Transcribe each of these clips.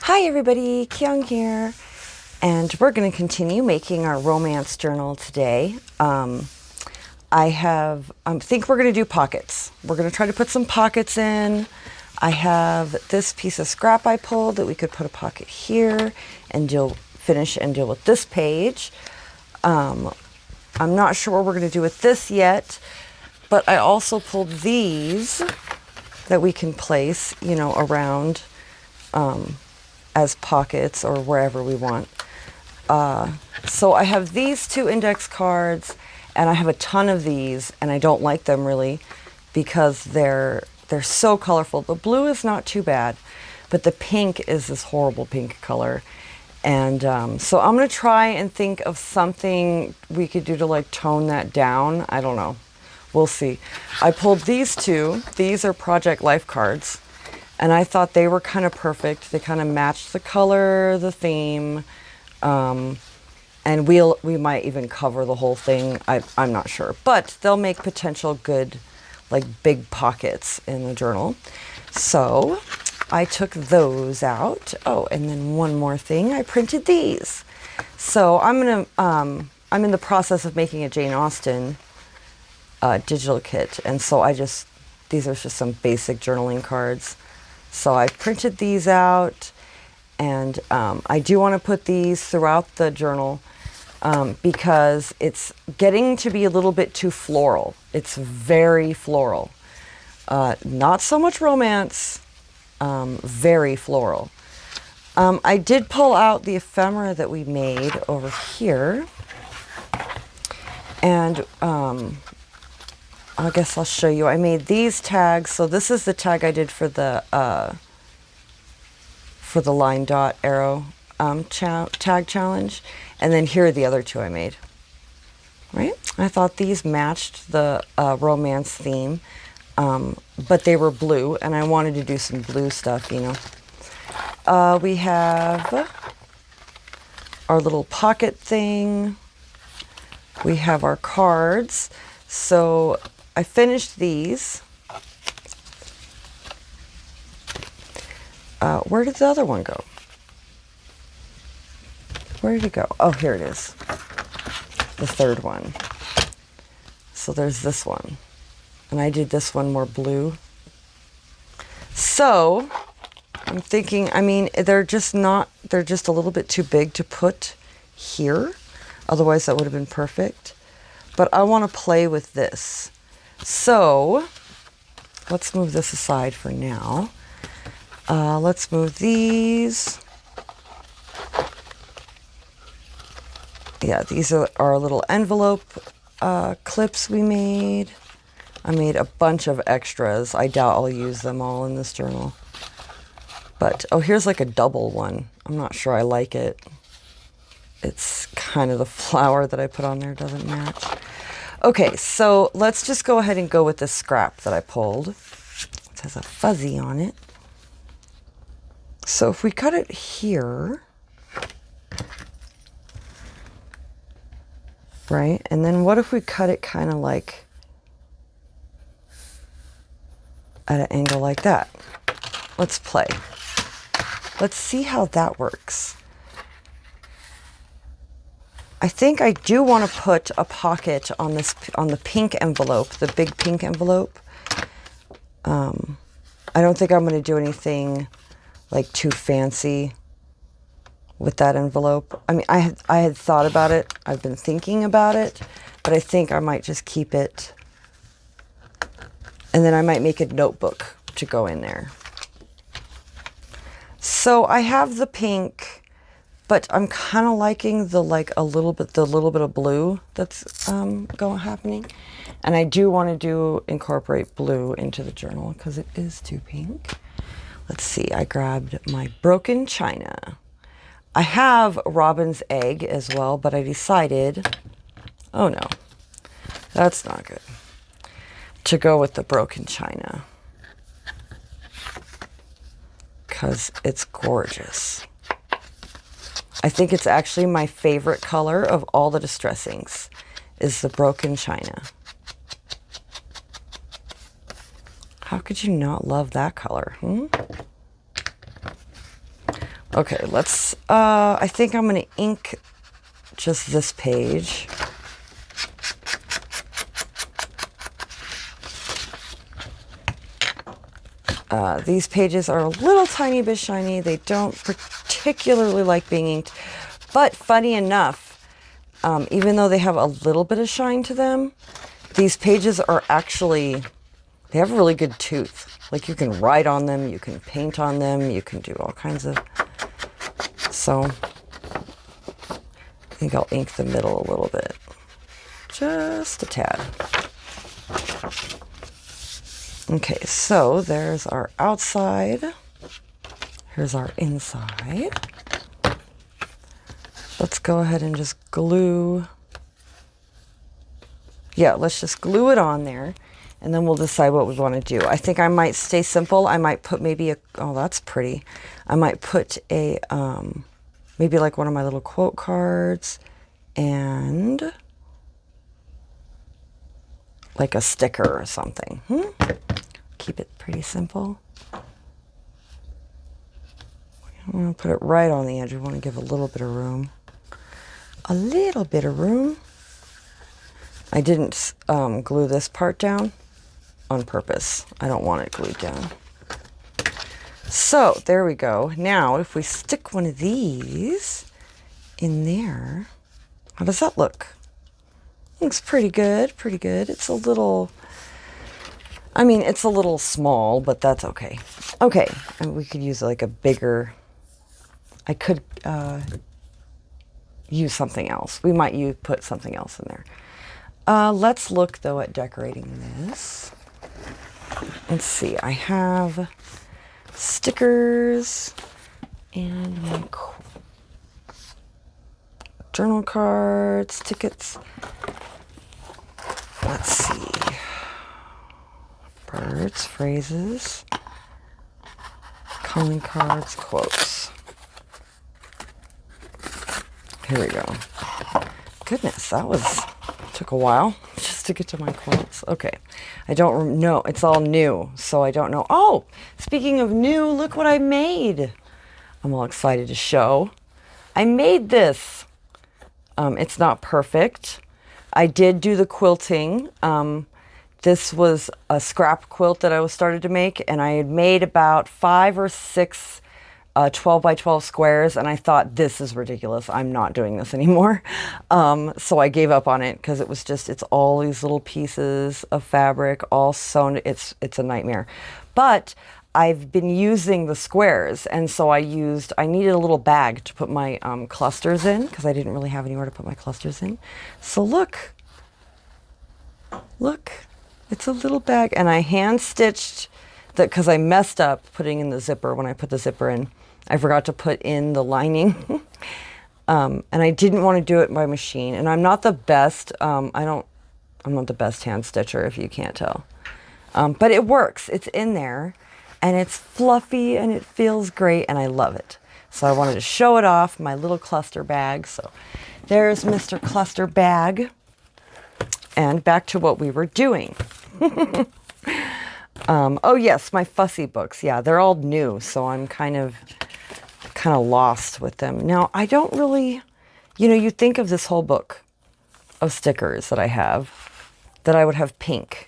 Hi everybody, Kyung here, and we're going to continue making our romance journal today. I think we're going to do pockets. We're going to try to put some pockets in. I have this piece of scrap I pulled that we could put a pocket here and finish and deal with this page. I'm not sure what we're going to do with this yet, but I also pulled these that we can place, around as pockets or wherever we want. So I have these two index cards, and I have a ton of these, and I don't like them really because they're so colorful. The blue is not too bad, but the pink is this horrible pink color. And so I'm going to try and think of something we could do to like tone that down. I don't know. We'll see. I pulled these two. These are Project Life cards. And I thought they were kind of perfect. They kind of matched the color, the theme, and we might even cover the whole thing. I'm not sure, but they'll make potential good, like big pockets in the journal. So I took those out. Oh, and then one more thing, I printed these. So I'm in the process of making a Jane Austen digital kit, and so these are just some basic journaling cards. So I printed these out, and I do want to put these throughout the journal because it's getting to be a little bit too floral. It's very floral. Not so much romance, very floral. I did pull out the ephemera that we made over here, and I guess I'll show you. I made these tags. So this is the tag I did for the line dot arrow tag challenge, and then here are the other two I made. Right? I thought these matched the romance theme, but they were blue, and I wanted to do some blue stuff. We have our little pocket thing. We have our cards. So I finished these. Where did the other one go? Where did it go? Oh, here it is. The third one. So there's this one. And I did this one more blue. So I'm thinking, they're just a little bit too big to put here. Otherwise that would have been perfect. But I want to play with this. So let's move this aside for now. Let's move these. Yeah, these are our little envelope clips we made. I made a bunch of extras. I doubt I'll use them all in this journal. But, oh, here's like a double one. I'm not sure I like it. It's kind of the flower that I put on there doesn't match. Okay, so let's just go ahead and go with this scrap that I pulled. It has a fuzzy on it. So if we cut it here, right? And then what if we cut it kind of like at an angle like that? Let's play. Let's see how that works. I think I do want to put a pocket on the pink envelope, the big pink envelope. I don't think I'm going to do anything like too fancy with that envelope. I had thought about it. I've been thinking about it, but I think I might just keep it, and then I might make a notebook to go in there. So I have the pink, but I'm kind of liking the little bit of blue that's happening, and I do want to incorporate blue into the journal because it is too pink. Let's see. I grabbed my broken china. I have robin's egg as well, but I decided, oh no, that's not good, to go with the broken china because it's gorgeous. I think it's actually my favorite color of all the distressings is the broken china. How could you not love that color? Okay, let's, I think I'm going to ink just this page. These pages are a little tiny bit shiny. They don't particularly like being inked, but funny enough, even though they have a little bit of shine to them, these pages are actually, they have a really good tooth. Like you can write on them, you can paint on them, you can do all kinds of, so I think I'll ink the middle a little bit, just a tad. Okay, so there's our outside. Here's our inside. Let's go ahead and just glue. Yeah, let's just glue it on there, and then we'll decide what we want to do. I think I might stay simple. I might put maybe a, oh, that's pretty. I might put a, maybe like one of my little quote cards and like a sticker or something. Keep it pretty simple. I'm going to put it right on the edge. We want to give a little bit of room. A little bit of room. I didn't glue this part down on purpose. I don't want it glued down. So there we go. Now if we stick one of these in there, how does that look? Looks pretty good, pretty good. It's a little, I mean, it's a little small, but that's okay. Okay, and we could use like a bigger, I could use something else. We might put something else in there. Let's look though at decorating this. Let's see, I have stickers and my journal cards, tickets. Let's see. Birds, phrases, calling cards, quotes. Here we go. Goodness, took a while just to get to my quotes. Okay, I don't know. It's all new, so I don't know. Oh, speaking of new, look what I made. I'm all excited to show. I made this. It's not perfect. I did do the quilting. This was a scrap quilt that I started to make, and I had made about 5 or 6 12 by 12 squares, and I thought, this is ridiculous. I'm not doing this anymore. So I gave up on it because it was just, it's all these little pieces of fabric all sewn. It's a nightmare. But I've been using the squares, and so I needed a little bag to put my clusters in because I didn't really have anywhere to put my clusters in. So look, it's a little bag, and I hand stitched that because I messed up putting in the zipper. When I put the zipper in, I forgot to put in the lining. And I didn't want to do it by machine, and I'm not the best, I'm not the best hand stitcher, if you can't tell. But it works, it's in there, and it's fluffy, and it feels great, and I love it. So I wanted to show it off, my little cluster bag. So there's Mr. Cluster Bag. And back to what we were doing. Oh yes, my fussy books. Yeah, they're all new, so I'm kind of lost with them. Now, I don't really, you think of this whole book of stickers that I have, that I would have pink.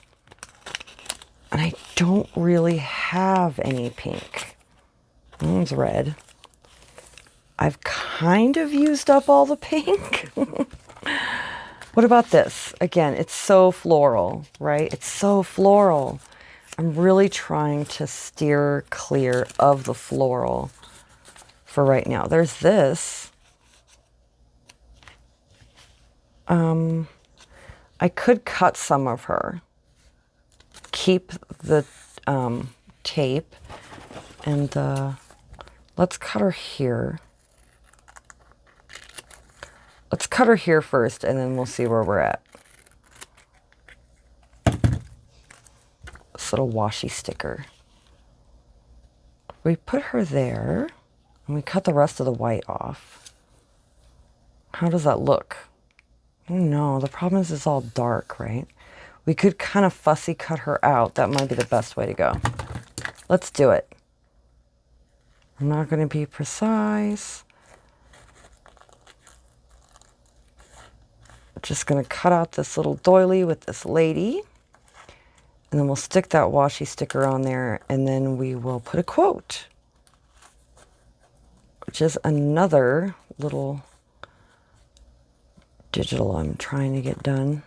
And I don't really have any pink. One's red. I've kind of used up all the pink. What about this? Again, it's so floral, right? It's so floral. I'm really trying to steer clear of the floral for right now. There's this. I could cut some of her. Keep the tape and let's cut her here. Let's cut her here first, and then we'll see where we're at. This little washi sticker. We put her there, and we cut the rest of the white off. How does that look? Oh no, the problem is it's all dark, right? We could kind of fussy cut her out. That might be the best way to go. Let's do it. I'm not going to be precise. Just going to cut out this little doily with this lady. And then we'll stick that washi sticker on there, and then we will put a quote, which is another little digital I'm trying to get done.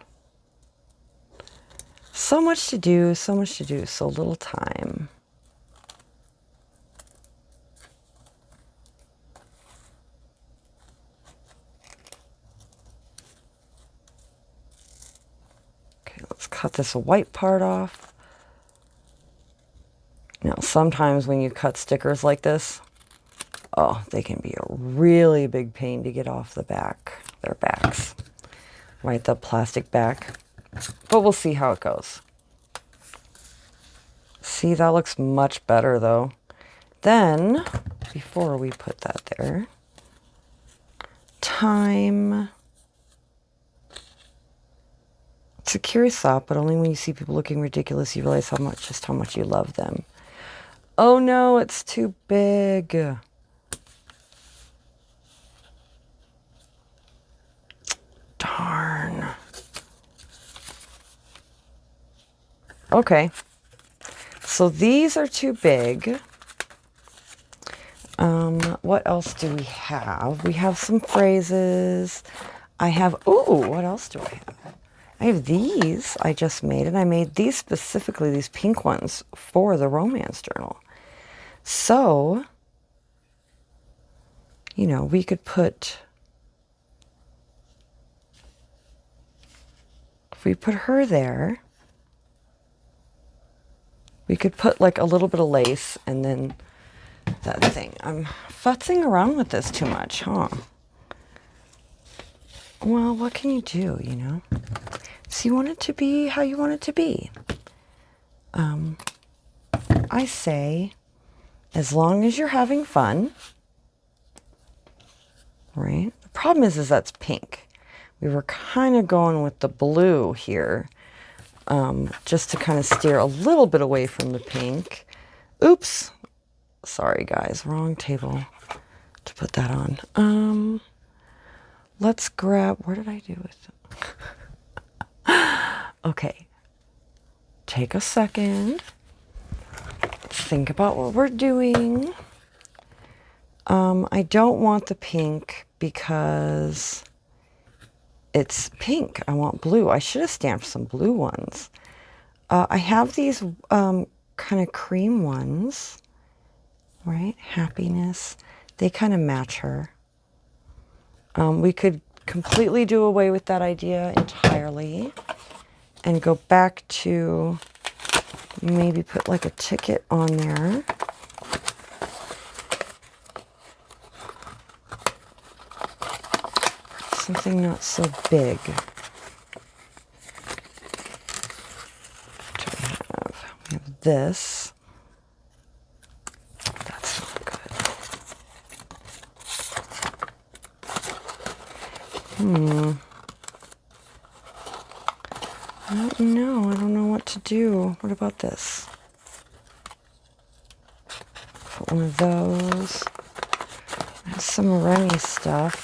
So much to do, so little time. Okay, let's cut this white part off. Now, sometimes when you cut stickers like this, oh, they can be a really big pain to get off the back, their backs, right, the plastic back. But we'll see how it goes. See, that looks much better though. Then, before we put that there, time. It's a curious thought, but only when you see people looking ridiculous, you realize just how much you love them. Oh no, it's too big. Darn. Okay. So these are too big. What else do we have? We have some phrases. What else do I have? I have these I just made, and I made these specifically, these pink ones, for the romance journal. So, you know, we could put, if we put her there, we could put like a little bit of lace and then that thing. I'm futzing around with this too much, huh? Well, what can you do, you know? So you want it to be how you want it to be. I say, as long as you're having fun, right? The problem is that's pink. We were kind of going with the blue here, just to kind of steer a little bit away from the pink. Oops. Sorry, guys. Wrong table to put that on. Let's grab... Where did I do with it? Okay. Take a second. Think about what we're doing. I don't want the pink because it's pink. I want blue. I should have stamped some blue ones. I have these kind of cream ones, right? Happiness. They kind of match her. We could completely do away with that idea entirely and go back to maybe put like a ticket on there. Something not so big. What do we have? We have this. That's not good. I don't know. I don't know what to do. What about this? Put one of those. There's some Remy stuff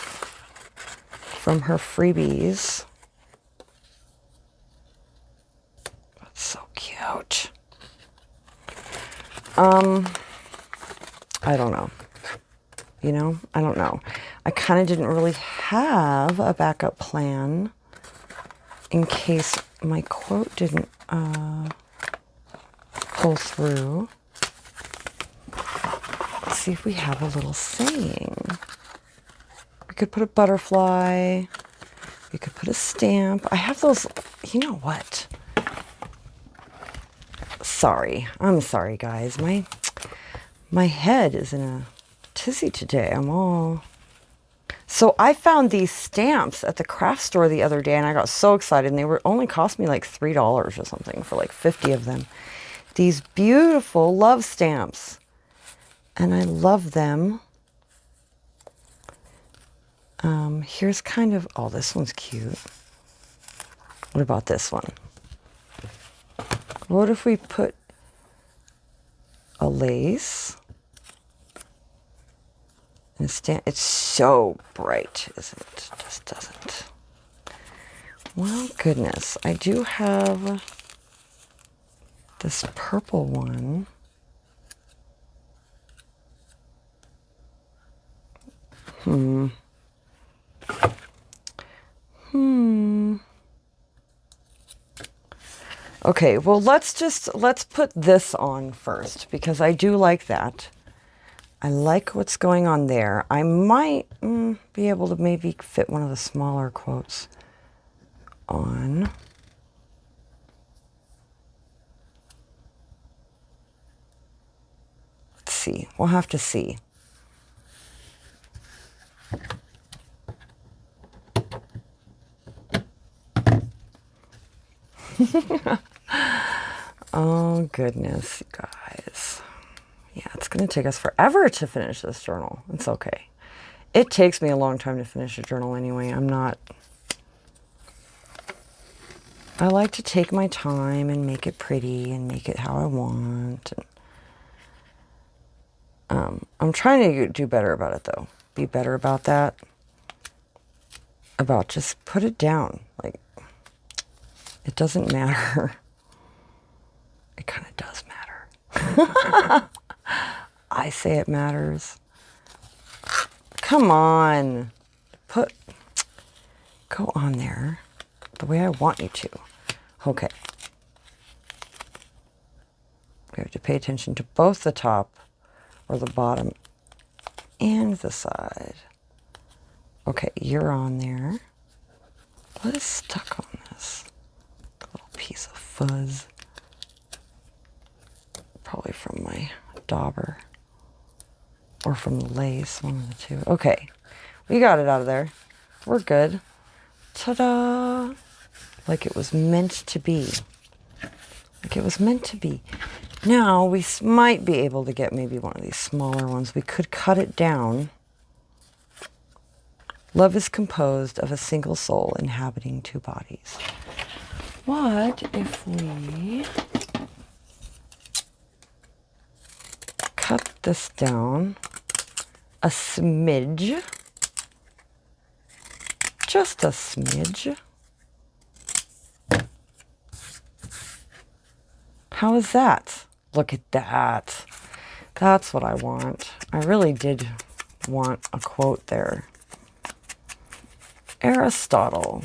from her freebies. That's so cute. I don't know. You know, I don't know. I kind of didn't really have a backup plan in case my quote didn't pull through. Let's see if we have a little saying. We could put a butterfly. We could put a stamp. I have those, you know what? Sorry. I'm sorry, guys. My head is in a tizzy today. So I found these stamps at the craft store the other day, and I got so excited, and they were only cost me like $3 or something for like 50 of them. These beautiful love stamps. And I love them. Here's kind of, oh, this one's cute. What about this one? What if we put a lace And it's so bright, isn't it? It just doesn't. Well, goodness. I do have this purple one. Okay, well, let's put this on first because I do like that. I like what's going on there. I might be able to maybe fit one of the smaller quotes on. Let's see. We'll have to see. Oh, goodness, you guys. Yeah, it's going to take us forever to finish this journal. It's okay. It takes me a long time to finish a journal anyway. I like to take my time and make it pretty and make it how I want. I'm trying to do better about it, though. Be better about that. About just put it down. Like, it doesn't matter. It kind of does matter. I say it matters. Come on. Go on there the way I want you to. Okay. We have to pay attention to both the top or the bottom and the side. Okay, you're on there. What is stuck on this? A little piece of fuzz. Probably from my dauber. Or from the lace, one of the two. Okay, we got it out of there. We're good. Ta-da! Like it was meant to be. Like it was meant to be. Now, we might be able to get maybe one of these smaller ones. We could cut it down. Love is composed of a single soul inhabiting two bodies. What if we cut this down a smidge? Just a smidge. How is that? Look at that. That's what I want. I really did want a quote there. Aristotle.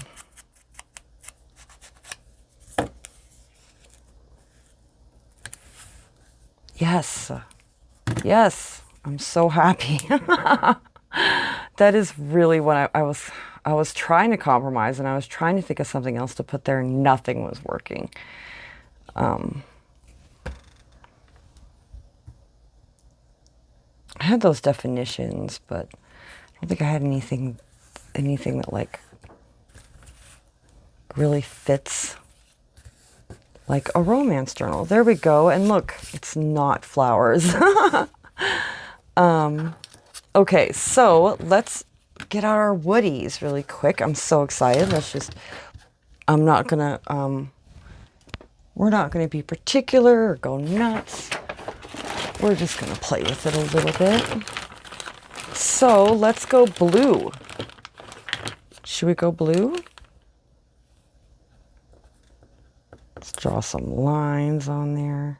Yes. Yes. I'm so happy. That is really what I was trying to compromise, and I was trying to think of something else to put there, and nothing was working. I had those definitions, but I don't think I had anything that like really fits like a romance journal. There we go. And look, it's not flowers. Okay, so let's get out our woodies really quick. I'm so excited. We're not gonna be particular or go nuts. We're just gonna play with it a little bit. So let's go blue. Should we go blue? Let's draw some lines on there.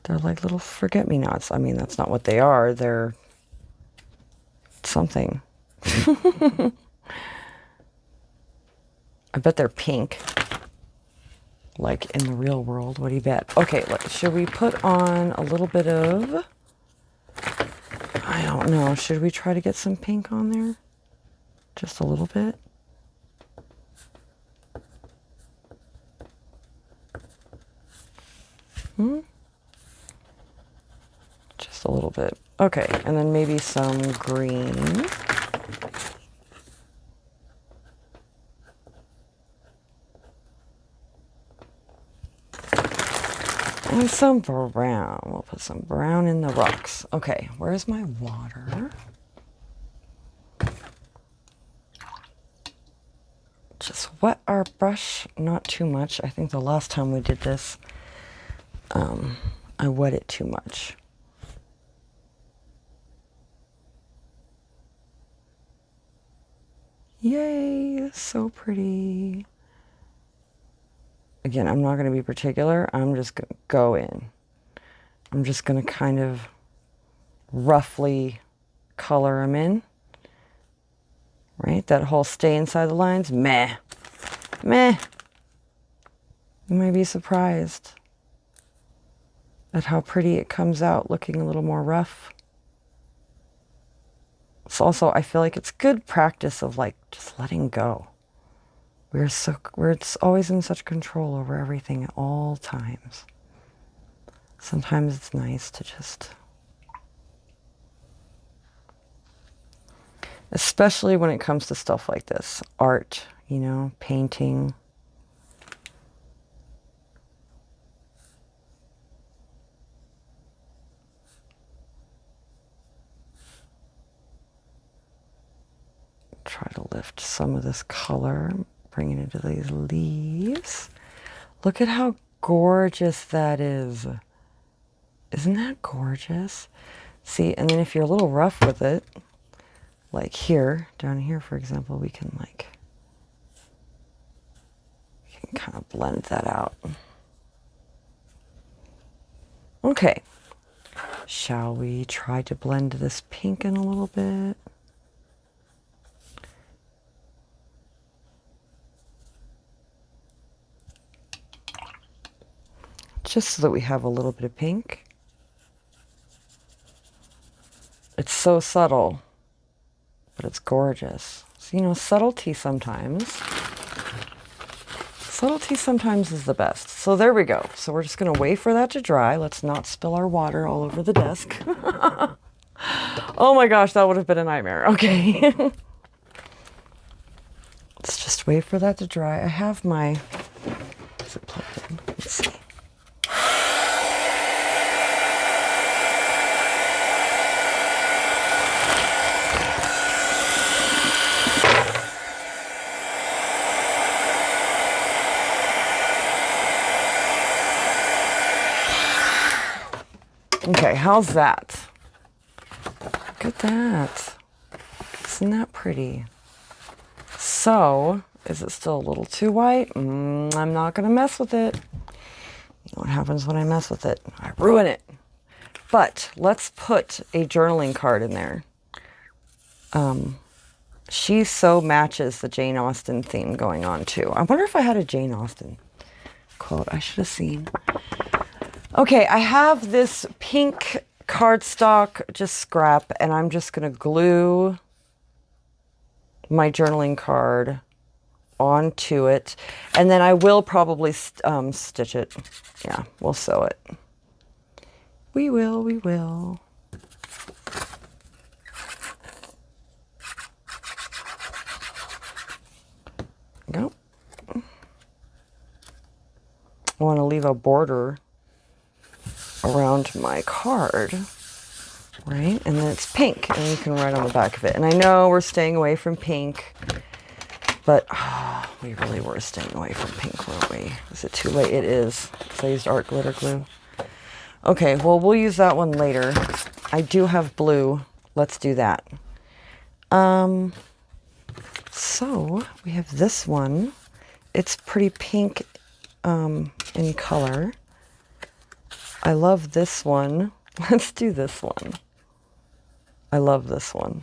They're like little forget-me-nots. I mean, that's not what they are. They're something. I bet they're pink. Like in the real world. What do you bet? Okay, should we put on a little bit of... I don't know. Should we try to get some pink on there? Just a little bit? Just a little bit. Okay, and then maybe some green. And some brown. We'll put some brown in the rocks. Okay, where's my water? Just wet our brush, not too much. I think the last time we did this, I wet it too much. Yay, so pretty. Again, I'm not going to be particular. I'm just going to go in. I'm just going to kind of roughly color them in. Right? That whole stay inside the lines. Meh. Meh. You might be surprised at how pretty it comes out looking a little more rough. It's also, I feel like it's good practice of like just letting go. We're always in such control over everything at all times. Sometimes it's nice to just, especially when it comes to stuff like this, art, you know, painting. Try to lift some of this color, bring it into these leaves. Look at how gorgeous that is. Isn't that gorgeous? See, and then if you're a little rough with it, like here, down here, for example, we can kind of blend that out. Okay. Shall we try to blend this pink in a little bit? Just so that we have a little bit of pink. It's so subtle, but it's gorgeous. So, you know, subtlety sometimes is the best. So there we go. So we're just going to wait for that to dry. Let's not spill our water all over the desk. Oh my gosh, that would have been a nightmare. Okay. Let's just wait for that to dry. I have my, is it plugged in? Let's see. Okay, how's that? Look at that. Isn't that pretty? So, is it still a little too white? I'm not going to mess with it. You know what happens when I mess with it? I ruin it. But let's put a journaling card in there. She so matches the Jane Austen theme going on too. I wonder if I had a Jane Austen quote. I should have seen. Okay, I have this pink cardstock, just scrap, and I'm just going to glue my journaling card onto it. And then I will probably stitch it. Yeah, we'll sew it. We will. Go. I want to leave a border around my card, right? And then it's pink, and you can write on the back of it. And I know we're staying away from pink, but we really were staying away from pink, weren't we? Is it too late? It is, because I used art glitter glue. Okay, well, we'll use that one later. I do have blue. Let's do that. So we have this one. It's pretty pink in color. I love this one. Let's do this one. I love this one.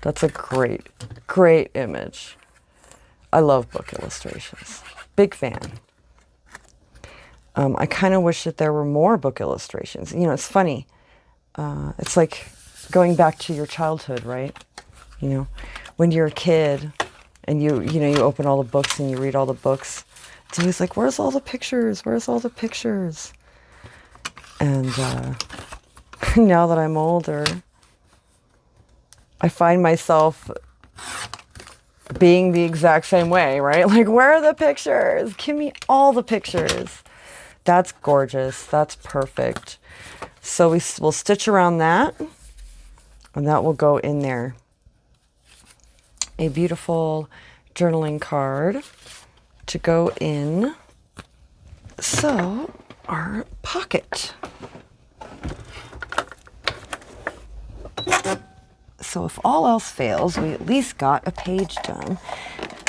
That's a great, great image. I love book illustrations. Big fan. I kind of wish that there were more book illustrations. You know, it's funny. It's like going back to your childhood, right? You know, when you're a kid and you open all the books and you read all the books. It's always like, where's all the pictures? Where's all the pictures? And now that I'm older, I find myself being the exact same way, right? Like, where are the pictures? Give me all the pictures. That's gorgeous. That's perfect. So we'll stitch around that, and that will go in there. A beautiful journaling card to go in. So, our pocket. So if all else fails, we at least got a page done.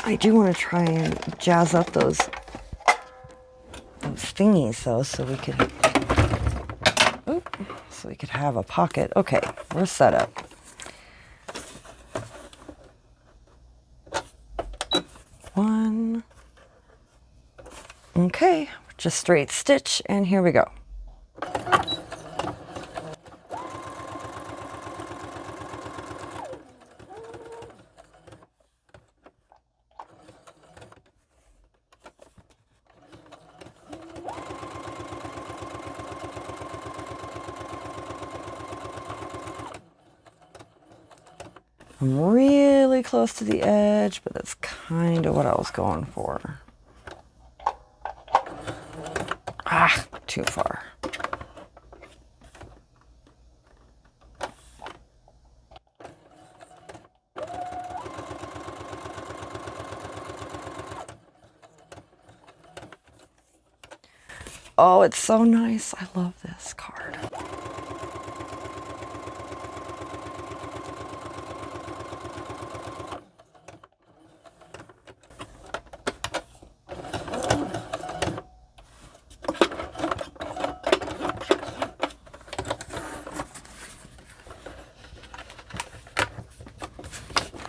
I do want to try and jazz up those thingies though, so we could have a pocket. Okay, we're set up. One. Okay, just straight stitch, and here we go. I'm really close to the edge, but that's kind of what I was going for. Ah, too far. Oh, it's so nice. I love this card.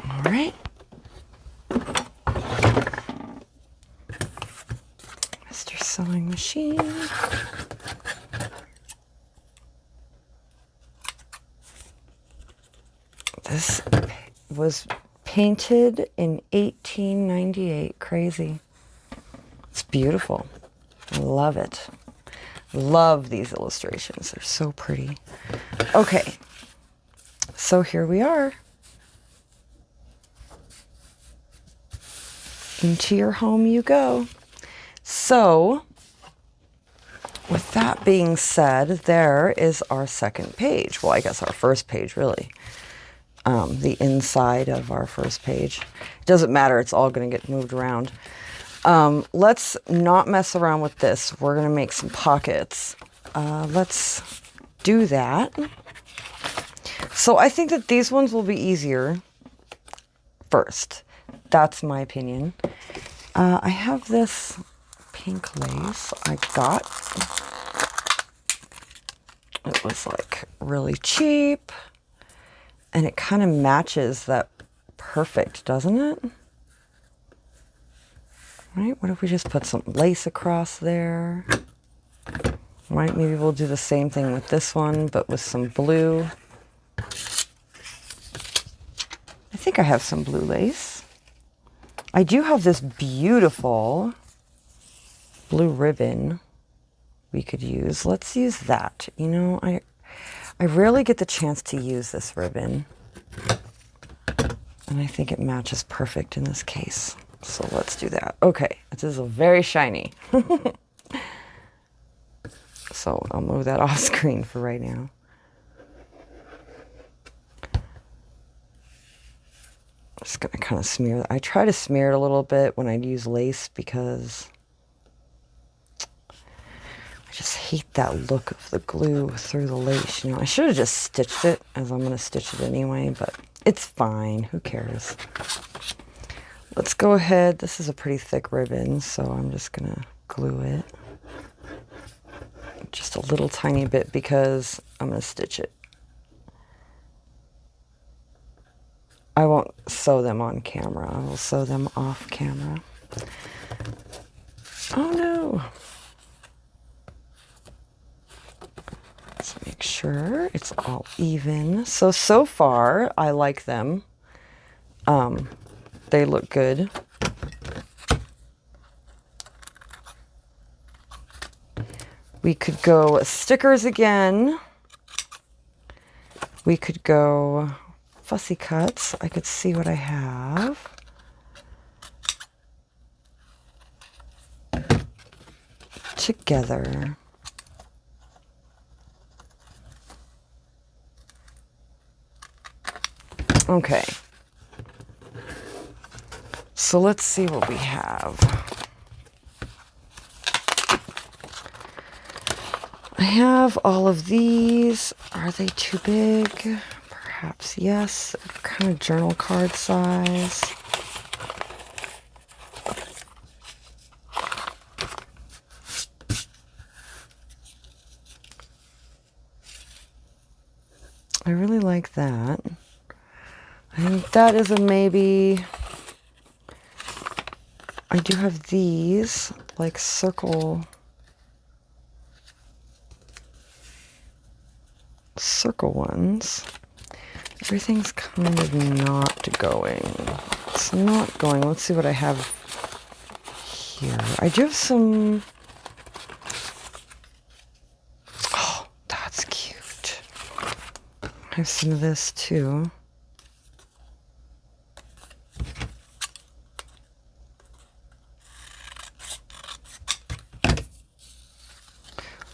All right. Mr. Sewing Machine. This was painted in 1898. Crazy. It's beautiful. I love it. Love these illustrations. They're so pretty. Okay. So here we are. Into your home you go. So, with that being said, there is our second page. Well, I guess our first page, really. The inside of our first page. It doesn't matter. It's all going to get moved around. Let's not mess around with this. We're going to make some pockets. Let's do that. So I think that these ones will be easier first. That's my opinion. I have this pink lace I got. It was like really cheap. And it kind of matches that perfect, doesn't it? Right? What if we just put some lace across there? Right? Maybe we'll do the same thing with this one, but with some blue. I think I have some blue lace. I do have this beautiful blue ribbon we could use. Let's use that. You know, I rarely get the chance to use this ribbon. And I think it matches perfect in this case. So let's do that. Okay, this is very shiny. So I'll move that off screen for right now. I'm just gonna kind of smear that. I try to smear it a little bit when I use lace because I just hate that look of the glue through the lace. You know, I should have just stitched it, as I'm gonna stitch it anyway, but it's fine. Who cares? Let's go ahead. This is a pretty thick ribbon, so I'm just gonna glue it just a little tiny bit because I'm gonna stitch it. I won't sew them on camera. I will sew them off camera. Oh no. Let's make sure it's all even. So far, I like them. They look good. We could go stickers again. We could go fussy cuts. I could see what I have. Together. Okay. So let's see what we have. I have all of these. Are they too big? Perhaps yes, kind of journal card size. I really like that. I think that is a maybe. I do have these, like circle ones. Everything's kind of not going. It's not going. Let's see what I have here. I do have some. Oh, that's cute. I have some of this too.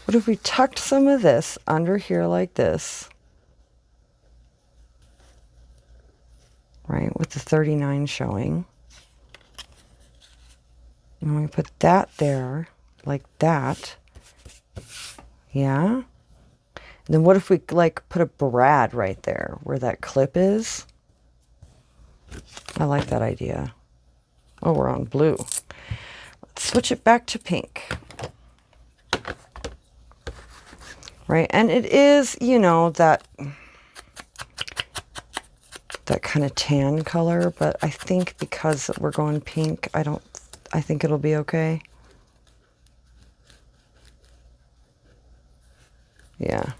What if we tucked some of this under here like this? Right, with the 39 showing. And we put that there, like that. Yeah. And then what if we like put a brad right there where that clip is? I like that idea. Oh, we're on blue. Let's switch it back to pink. Right, and it is, you know, that kind of tan color, but I think because we're going pink, I think it'll be okay. Yeah.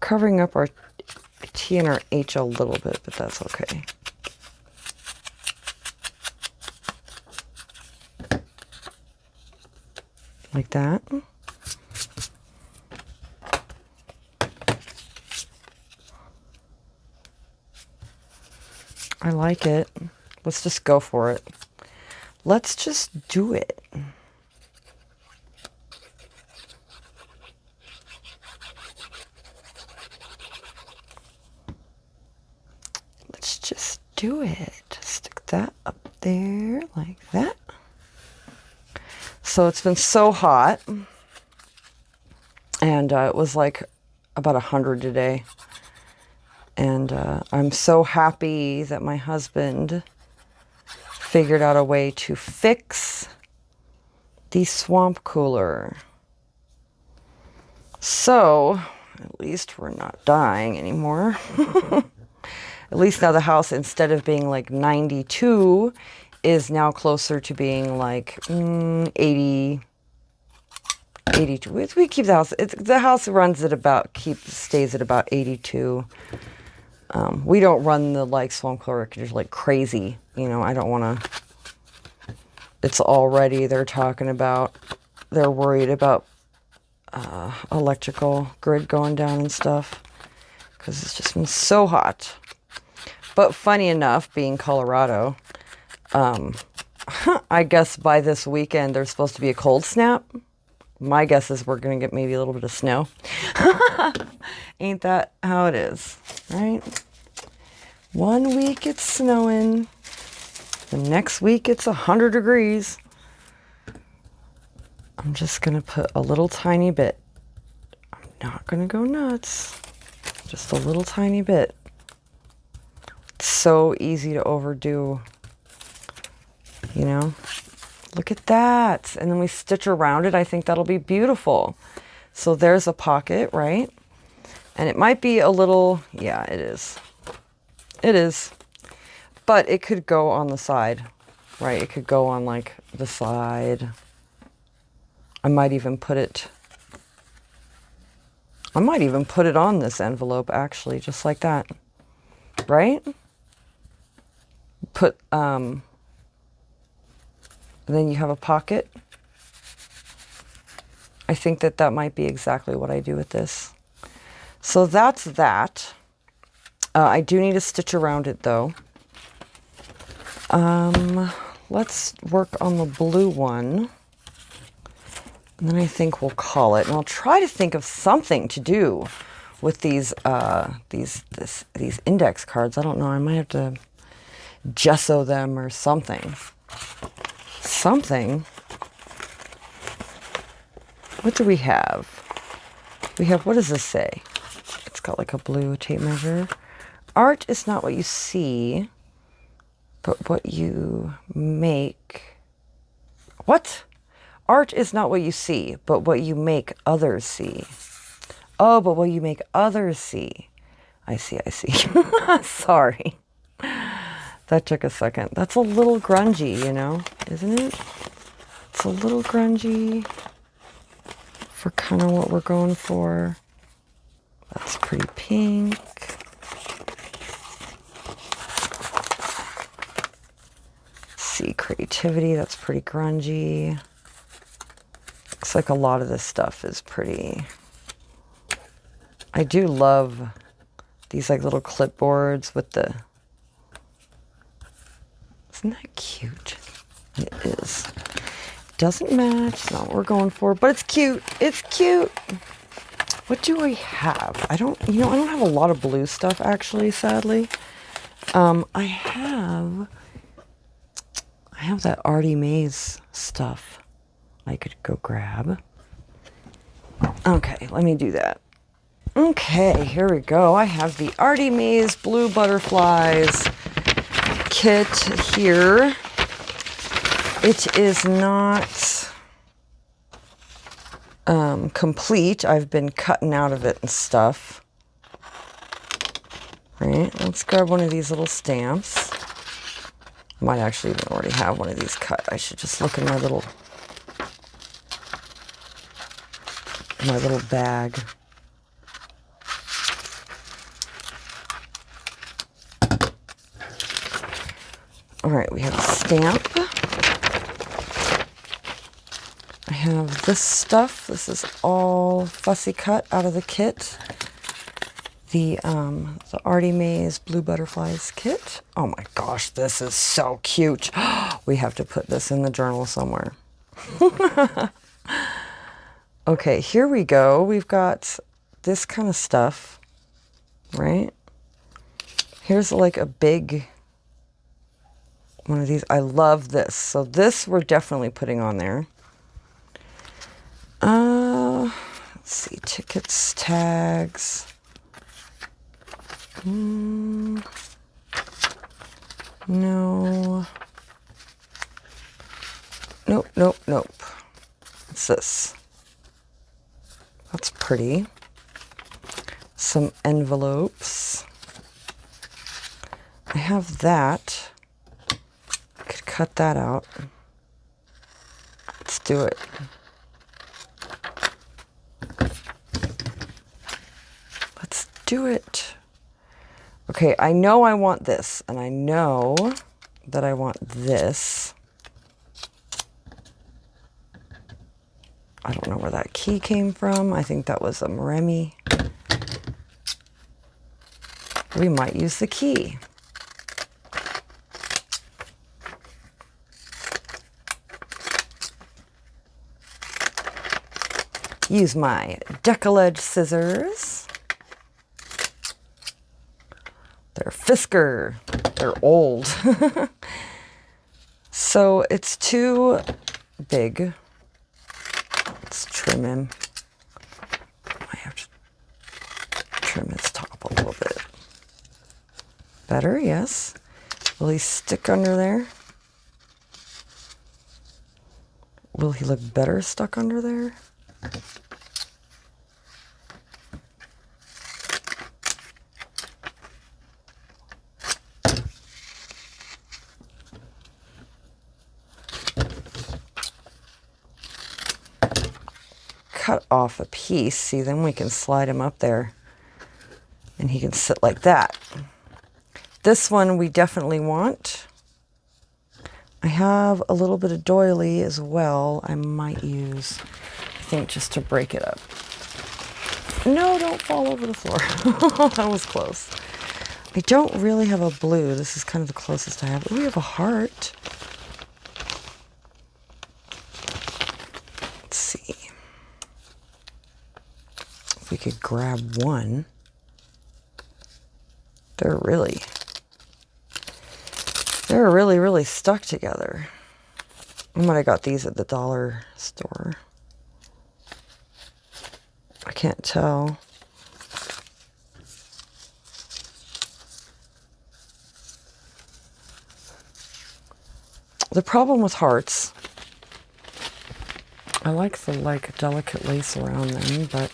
Covering up our T and our H a little bit, but that's okay. Like that. I like it. Let's just go for it. Let's just do it. Let's just do it. Stick that up there like that. So it's been so hot, and it was like about 100 today. And I'm so happy that my husband figured out a way to fix the swamp cooler. So at least we're not dying anymore. At least now the house, instead of being like 92, is now closer to being like 80, 82. We keep the house. The house runs at about, stays at about 82. We don't run the like swamp cooler like crazy. You know, I don't want to. It's already, they're worried about electrical grid going down and stuff because it's just been so hot. But funny enough, being Colorado, I guess by this weekend there's supposed to be a cold snap. My guess is we're going to get maybe a little bit of snow. Ain't that how it is, right? 1 week it's snowing. The next week it's 100 degrees. I'm just going to put a little tiny bit. I'm not going to go nuts. Just a little tiny bit. It's so easy to overdo. You know? Look at that. And then we stitch around it. I think that'll be beautiful. So there's a pocket, right? And it might be a little, yeah, it is. It is. But it could go on the side, right? It could go on like the side. I might even put it on this envelope actually, just like that. Right? Put, then you have a pocket. I think that might be exactly what I do with this. So that's that. I do need to stitch around it though. Let's work on the blue one. And then I think we'll call it. And I'll try to think of something to do with these index cards. I don't know. I might have to gesso them or something. Something. What do we have? We have, what does this say? It's got like a blue tape measure. Art is not what you see, but what you make. What? Art is not what you see, but what you make others see. Oh, but what you make others see. I see. Sorry. That took a second. That's a little grungy, you know, isn't it? It's a little grungy for kind of what we're going for. That's pretty pink. See, creativity, that's pretty grungy. Looks like a lot of this stuff is pretty... I do love these like little clipboards with the... Isn't that cute? It is. Doesn't match, it's not what we're going for, but it's cute. It's cute. What do I have? I don't have a lot of blue stuff actually, sadly. I have that Artymaze stuff I could go grab. Okay, let me do that. Okay, here we go. I have the Artymaze Blue Butterflies kit here. It is not complete. I've been cutting out of it and stuff. Right, let's grab one of these little stamps. I might actually even already have one of these cut. I should just look in my little bag. All right, we have a stamp. I have this stuff. This is all fussy cut out of the kit. The Artymaze Blue Butterflies kit. Oh my gosh, this is so cute. We have to put this in the journal somewhere. Okay, here we go. We've got this kind of stuff, right? Here's like a big one of these. I love this. So this we're definitely putting on there. Let's see, tickets, tags. No. Nope. What's this? That's pretty. Some envelopes. I have that. I could cut that out. Let's do it. Let's do it. Okay, I know I want this, and I know that I want this. I don't know where that key came from. I think that was a Remy. We might use the key. Use my decollage scissors. They're Fisker. They're old. So it's too big. Let's trim him. I have to trim his top a little bit. Better, yes. Will he stick under there? Will he look better stuck under there? Cut off a piece, see, then we can slide him up there and he can sit like that. This one we definitely want. I have a little bit of doily as well. I might use, I think, just to break it up. No, don't fall over the floor. That was close. I don't really have a blue. This is kind of the closest I have. Ooh, we have a heart. Let's see. If we could grab one. They're really, really stuck together. I might have got these at the dollar store. I can't tell. The problem with hearts, I like the delicate lace around them, but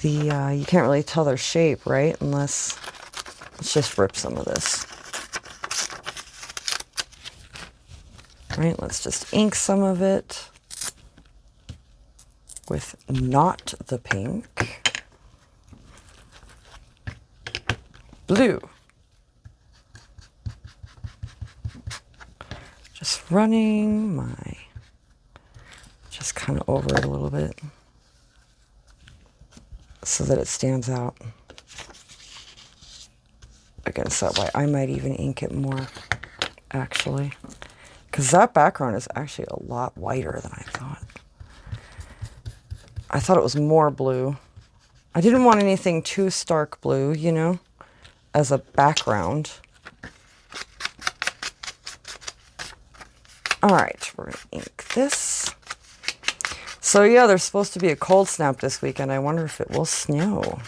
the you can't really tell their shape, right? Unless, let's just rip some of this. Right, let's just ink some of it with not the pink. Blue. Just running my, just kind of over it a little bit so that it stands out against that white. I might even ink it more, actually, because that background is actually a lot whiter than I thought. I thought it was more blue. I didn't want anything too stark blue, you know, as a background. All right, we're gonna ink this. So yeah, there's supposed to be a cold snap this weekend. I wonder if it will snow.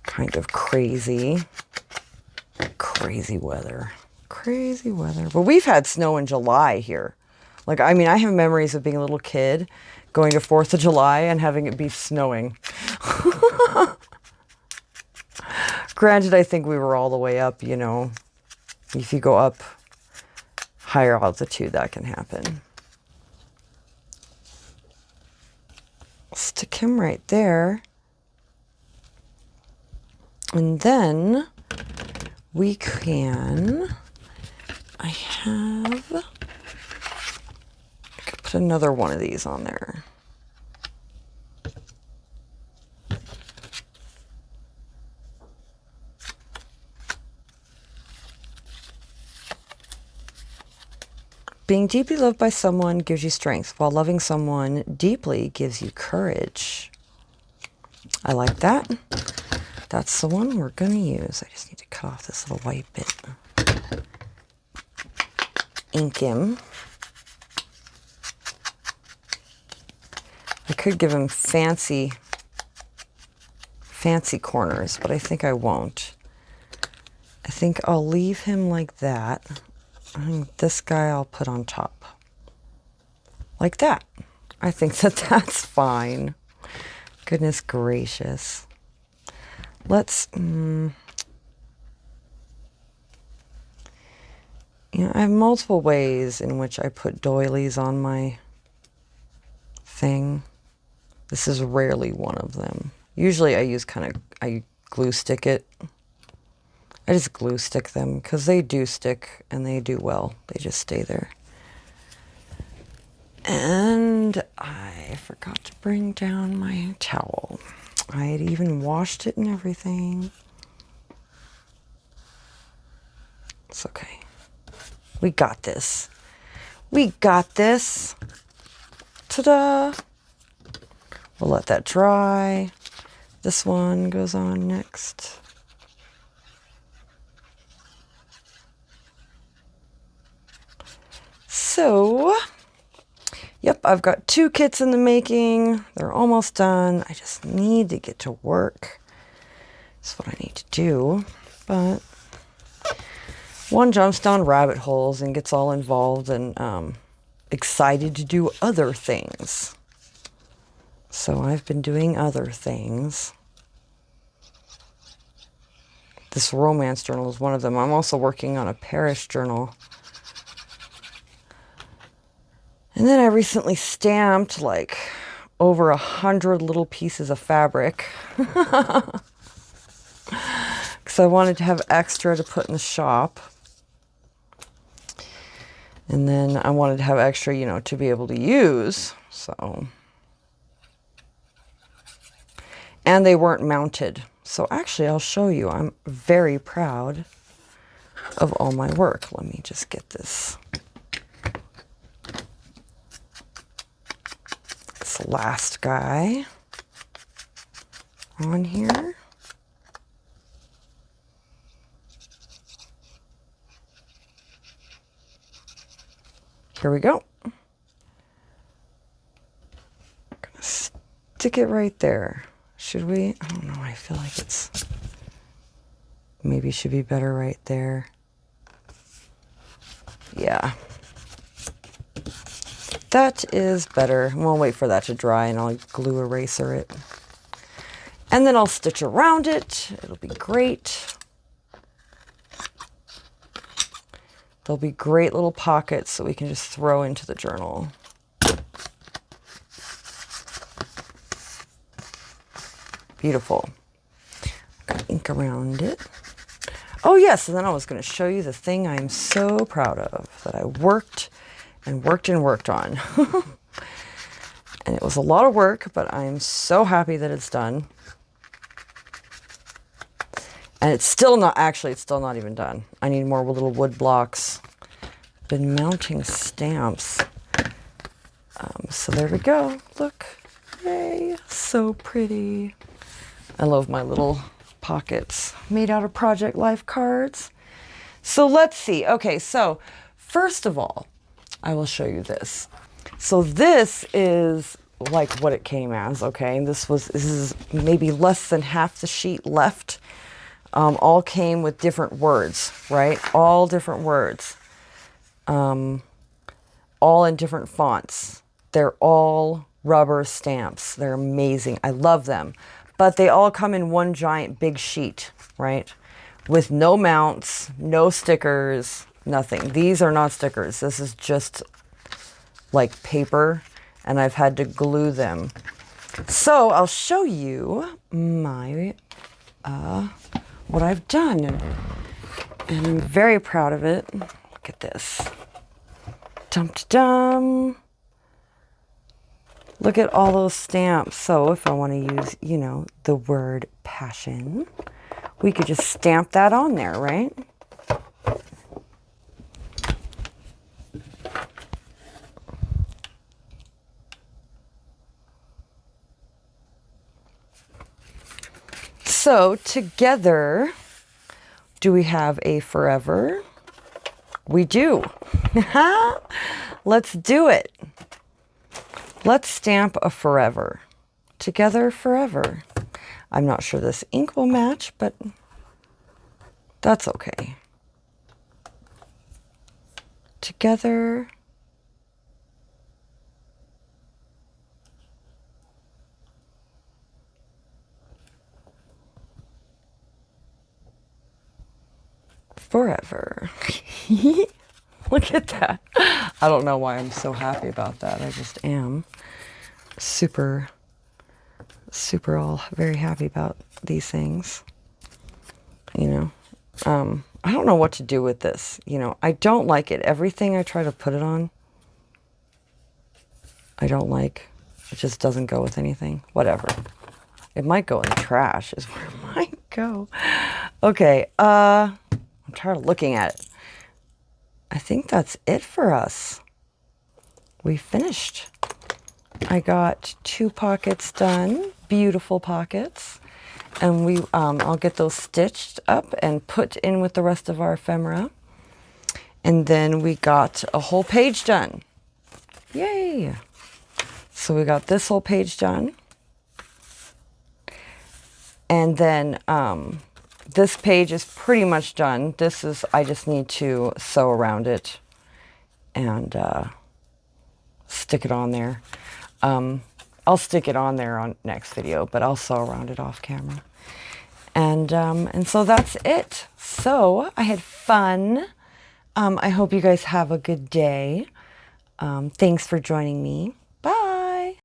Kind of crazy. Crazy weather. Crazy weather. But we've had snow in July here. Like, I mean, I have memories of being a little kid going to 4th of July and having it be snowing. Granted, I think we were all the way up, you know. If you go up higher altitude, that can happen. Stick him right there. And then we can, I could put another one of these on there. Being deeply loved by someone gives you strength, while loving someone deeply gives you courage. I like that. That's the one we're going to use. I just need to cut off this little white bit. Ink him. I could give him fancy corners, but I think I won't. I think I'll leave him like that. I think this guy I'll put on top. Like that. I think that that's fine. Goodness gracious. Let's, you know, I have multiple ways in which I put doilies on my thing. This is rarely one of them. Usually I use I glue stick it. I just glue stick them because they do stick and they do well. They just stay there. And I forgot to bring down my towel. I had even washed it and everything. It's okay. We got this. We got this. Ta-da! We'll let that dry. This one goes on next. So, yep, I've got 2 kits in the making. They're almost done. I just need to get to work. That's what I need to do. But one jumps down rabbit holes and gets all involved and excited to do other things. So I've been doing other things. This romance journal is one of them. I'm also working on a Paris journal. And then I recently stamped like over 100 little pieces of fabric. Because I wanted to have extra to put in the shop. And then I wanted to have extra, you know, to be able to use. So. And they weren't mounted. So actually, I'll show you. I'm very proud of all my work. Let me just get this last guy on here. Here we go. I'm gonna stick it right there. Should we? I don't know. I feel like it's maybe should be better right there. Yeah. That is better. We'll wait for that to dry and I'll glue eraser it. And then I'll stitch around it. It'll be great. There'll be great little pockets that we can just throw into the journal. Beautiful. Got ink around it. Oh yes, and then I was going to show you the thing I'm so proud of that I worked and worked and worked on. And it was a lot of work, but I'm so happy that it's done. And it's still not, actually, it's still not even done. I need more little wood blocks. Been mounting stamps. So there we go. Look. Yay. So pretty. I love my little pockets made out of Project Life cards. So let's see. Okay, so first of all, I will show you this. So this is like what it came as, okay? This is maybe less than half the sheet left. All came with different words, right? All different words. All in different fonts. They're all rubber stamps. They're amazing. I love them. But they all come in one giant big sheet, right? With no mounts, no stickers, nothing. These are not stickers. This is just like paper, and I've had to glue them. So I'll show you my what I've done, and I'm very proud of it. Look at this. Dum-dum. Look at all those stamps. So if I want to use, you know, the word passion, we could just stamp that on there, right? So together, do we have a forever? We do. Let's do it. Let's stamp a forever. Together forever. I'm not sure this ink will match, but that's okay. Together. Forever. Look at that. I don't know why I'm so happy about that. I just am super all very happy about these things. You know, I don't know what to do with this. You know, I don't like it. Everything I try to put it on, I don't like. It just doesn't go with anything. Whatever. It might go in the trash is where it might go. Okay, I'm tired of looking at it. I think that's it for us. We finished. I got 2 pockets done, beautiful pockets, and I'll get those stitched up and put in with the rest of our ephemera. And then we got a whole page done. Yay! So we got this whole page done. And then this page is pretty much done. This is, I just need to sew around it and stick it on there. I'll stick it on there on next video, but I'll sew around it off camera. And so that's it. So I had fun. I hope you guys have a good day. Thanks for joining me.